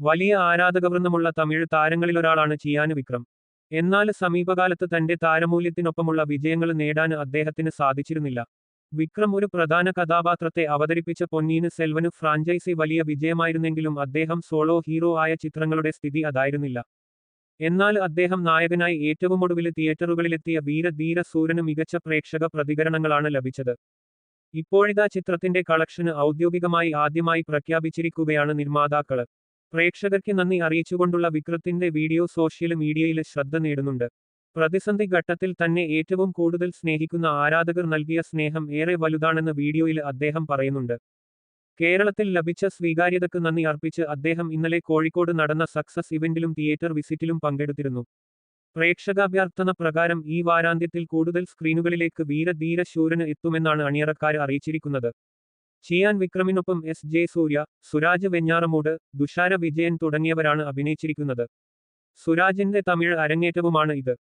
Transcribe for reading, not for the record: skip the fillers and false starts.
വലിയ ആരാധകവൃന്ദമുള്ള തമിഴ് താരങ്ങളിലൊരാളാണ് ചിയാന് വിക്രം. എന്നാൽ സമീപകാലത്ത് തന്റെ താരമൂല്യത്തിനൊപ്പമുള്ള വിജയങ്ങൾ നേടാൻ അദ്ദേഹത്തിന് സാധിച്ചിരുന്നില്ല. വിക്രം ഒരു പ്രധാന കഥാപാത്രത്തെ അവതരിപ്പിച്ച പൊന്നീന് സെൽവന് ഫ്രാഞ്ചൈസി വലിയ വിജയമായിരുന്നെങ്കിലും അദ്ദേഹം സോളോ ഹീറോ ആയ ചിത്രങ്ങളുടെ സ്ഥിതി അതായിരുന്നില്ല. എന്നാൽ അദ്ദേഹം നായകനായി ഏറ്റവുമൊടുവില് തിയേറ്ററുകളിലെത്തിയ വീര ധീര സൂരന് മികച്ച പ്രേക്ഷക പ്രതികരണങ്ങളാണ് ലഭിച്ചത്. ഇപ്പോഴിതാ ചിത്രത്തിന്റെ കളക്ഷന് ഔദ്യോഗികമായി ആദ്യമായി പ്രഖ്യാപിച്ചിരിക്കുകയാണ് നിർമ്മാതാക്കള്. പ്രേക്ഷകർക്ക് നന്ദി അറിയിച്ചുകൊണ്ടുള്ള വിക്രത്തിന്റെ വീഡിയോ സോഷ്യല് മീഡിയയില് ശ്രദ്ധ നേടുന്നുണ്ട്. പ്രതിസന്ധി ഘട്ടത്തിൽ തന്നെ ഏറ്റവും കൂടുതൽ സ്നേഹിക്കുന്ന ആരാധകർ നൽകിയ സ്നേഹം ഏറെ വലുതാണെന്ന് വീഡിയോയില് അദ്ദേഹം പറയുന്നുണ്ട്. കേരളത്തിൽ ലഭിച്ച സ്വീകാര്യതക്ക് നന്ദി അർപ്പിച്ച് അദ്ദേഹം ഇന്നലെ കോഴിക്കോട് നടന്ന സക്സസ് ഇവന്റിലും തിയേറ്റർ വിസിറ്റിലും പങ്കെടുത്തിരുന്നു. പ്രേക്ഷകാഭ്യർത്ഥന പ്രകാരം ഈ വാരാന്ത്യത്തിൽ കൂടുതൽ സ്ക്രീനുകളിലേക്ക് വീര ധീര ശൂരന് എത്തുമെന്നാണ് അണിയറക്കാര് അറിയിച്ചിരിക്കുന്നത്. ചിയാൻ വിക്രമിനൊപ്പം എസ്. ജെ. സൂര്യ, സുരാജ് വെഞ്ഞാറമൂട്, തുഷാര വിജയൻ തുടങ്ങിയവരാണ് അഭിനയിച്ചിരിക്കുന്നത്. സുരാജിന്റെ തമിഴ് അരങ്ങേറ്റവുമാണ് ഇത്.